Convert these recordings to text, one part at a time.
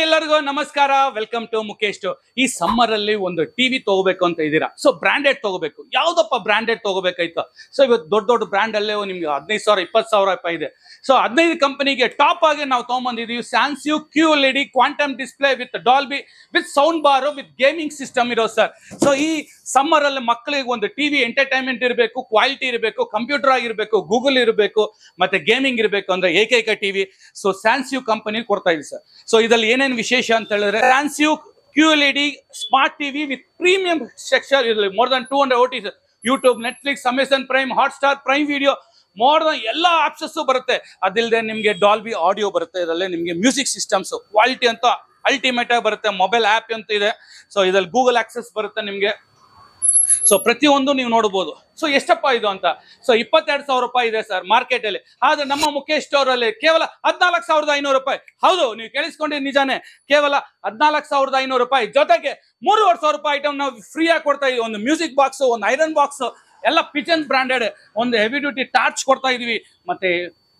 Hi ಎಲ್ಲರಿಗೂ ನಮಸ್ಕಾರ. Welcome to Mukesh. ಈ ಸಮ್ಮರ್ ಅಲ್ಲಿ ಒಂದು ಟಿವಿ ತಗೋಬೇಕು ಅಂತ ಇದ್ದೀರಾ? ಸೊ ಬ್ರಾಂಡೆಡ್ ತಗೋಬೇಕು. ಯಾವ್ದಪ್ಪ ಬ್ರಾಂಡೆಡ್ ತಗೋಬೇಕಾಯ್ತು? ಸೊ ಇವತ್ತು ದೊಡ್ಡ ದೊಡ್ಡ ಬ್ರಾಂಡ್ ಅಲ್ಲೇ ನಿಮ್ಗೆ 15,000 20,000 ರೂಪಾಯಿ ಇದೆ. ಸೊ 15 ಕಂಪನಿಗೆ ಟಾಪ್ ಆಗಿ ನಾವು ತಗೊಂಡ್ಬಂದಿದೀವಿ ಸ್ಯಾನ್ಸಿಯು QLED quantum display with Dolby with sound bar with gaming system ಇರೋ ಸರ್. ಸೊ ಈ ಸಮ್ಮರ್ ಅಲ್ಲಿ ಮಕ್ಕಳಿಗೆ ಒಂದು ಟಿವಿ ಎಂಟರ್ಟೈನ್ಮೆಂಟ್ ಇರಬೇಕು, ಕ್ವಾಲಿಟಿ ಇರಬೇಕು, ಕಂಪ್ಯೂಟರ್ ಆಗಿರ್ಬೇಕು, ಗೂಗಲ್ ಇರಬೇಕು, ಮತ್ತೆ ಗೇಮಿಂಗ್ ಇರಬೇಕು ಅಂದ್ರೆ ಏಕೈಕ ಟಿವಿ ಸೊ ಸ್ಯಾನ್ಸಿಯು ಕಂಪನಿ ಕೊಡ್ತಾ ಇದೆ ಸರ್. ಸೊ ಇದರಲ್ಲಿ ಏನೇನು ವಿಶೇಷ ಅಂತ ಹೇಳಿದ್ರೆ Sansui QLED smart TV with premium section ಇದರಲ್ಲಿ more than 200 OTT, YouTube, Netflix, Amazon Prime, Hotstar, Prime Video, more than ಎಲ್ಲ ಆಪ್ಷನ್ಸ್ ಬರುತ್ತೆ. ಅದಿಲ್ಲದೆ ನಿಮಗೆ ಡಾಲ್ಬಿ ಆಡಿಯೋ ಬರುತ್ತೆ. ಇದರಲ್ಲಿ ನಿಮಗೆ ಮ್ಯೂಸಿಕ್ ಸಿಸ್ಟಮ್ಸ್ ಕ್ವಾಲಿಟಿ ಅಂತ ಅಲ್ಟಿಮೇಟ್ ಆಗಿ ಬರುತ್ತೆ. ಮೊಬೈಲ್ ಆ್ಯಪ್ ಅಂತ ಇದೆ. ಸೊ ಇದ್ರಲ್ಲಿ ಗೂಗಲ್ ಆಕ್ಸೆಸ್ ಬರುತ್ತೆ ನಿಮಗೆ. ಸೊ ಪ್ರತಿಯೊಂದು ನೀವು ನೋಡಬಹುದು. ಸೊ ಎಷ್ಟಪ್ಪ ಇದು ಅಂತ? ಸೊ 22,000 ರೂಪಾಯಿ ಇದೆ ಸರ್ ಮಾರ್ಕೆಟ್ ಅಲ್ಲಿ. ಆದ್ರೆ ನಮ್ಮ ಮುಖೇಶ್ ಸ್ಟೋರ್ ಅಲ್ಲಿ ಕೇವಲ 14,500 ರೂಪಾಯಿ. ಹೌದು, ನೀವು ಕೇಳಿಸ್ಕೊಂಡ್ರೆ ನಿಜಾನೇ, ಕೇವಲ 14,500 ರೂಪಾಯಿ ಜೊತೆಗೆ 3,500 ರೂಪಾಯಿ ಐಟಮ್ ನಾವು ಫ್ರೀ ಆಗಿ ಕೊಡ್ತಾ ಇದೀವಿ. ಒಂದು ಮ್ಯೂಸಿಕ್ ಬಾಕ್ಸ್, ಒಂದು ಐರನ್ ಬಾಕ್ಸ್, ಎಲ್ಲ ಪಿಜನ್ ಬ್ರಾಂಡೆಡ್, ಒಂದು ಹೆವಿ ಡ್ಯೂಟಿ ಟಾರ್ಚ್ ಕೊಡ್ತಾ ಇದೀವಿ, ಮತ್ತೆ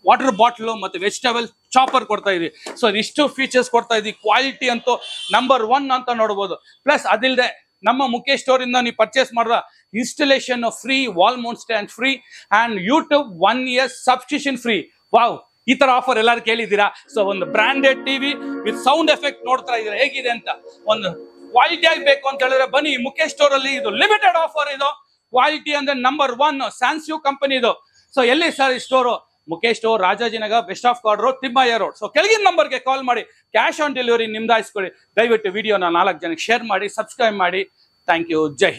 ವಾಟರ್ ಬಾಟ್ಲು, ಮತ್ತೆ ವೆಜಿಟೇಬಲ್ ಚಾಪರ್ ಕೊಡ್ತಾ ಇದೀವಿ. ಸೊ ಇದಿಷ್ಟು ಫೀಚರ್ಸ್ ಕೊಡ್ತಾ ಇದೀವಿ. ಕ್ವಾಲಿಟಿ ಅಂತೂ ನಂಬರ್ 1 ಅಂತ ನೋಡಬಹುದು. ಪ್ಲಸ್ ಅದಿಲ್ಲದೆ ನಮ್ಮ ಮುಖೇಶ್ ಸ್ಟೋರ್ ಇಂದ ನೀವು ಪರ್ಚೇಸ್ ಮಾಡಿದ installation free, wall Mount stand free and YouTube 1 year subscription free. Wow, ಈ ತರ ಆಫರ್ ಎಲ್ಲರೂ ಕೇಳಿದ್ದೀರಾ? ಸೊ ಒಂದು branded TV with sound effect ನೋಡ್ತಾ ಇದ್ದೀರಾ ಹೇಗಿದೆ ಅಂತ. ಒಂದು ಕ್ವಾಲಿಟಿ ಆಗಿ ಬೇಕು ಅಂತ ಹೇಳಿದ್ರೆ ಬನ್ನಿ ಮುಖೇಶ್ ಸ್ಟೋರ್ ಅಲ್ಲಿ. ಇದು ಲಿಮಿಟೆಡ್ ಆಫರ್. ಇದು ಕ್ವಾಲಿಟಿ ಅಂದ್ರೆ ನಂಬರ್ 1 ಸ್ಯಾನ್ಸಿಯು ಕಂಪನಿ ಇದು. ಸೊ ಎಲ್ಲಿ ಸರ್ ಈ store? Mukesh store, Rajajinagar, best of Chord road, Thimmaiah road. So ಕೆಳಗಿನ ನಂಬರ್ಗೆ ಕಾಲ್ ಮಾಡಿ ಕ್ಯಾಶ್ ಆನ್ ಡೆಲಿವರಿ ನಿಮ್ದಾಯಿಸ್ಕೊಳ್ಳಿ. ದಯವಿಟ್ಟು ವಿಡಿಯೋನ 4 ಜನಕ್ಕೆ ಶೇರ್ ಮಾಡಿ, ಸಬ್ಸ್ಕ್ರೈಬ್ ಮಾಡಿ. Thank you. ಜೈ ಹಿಂದ್.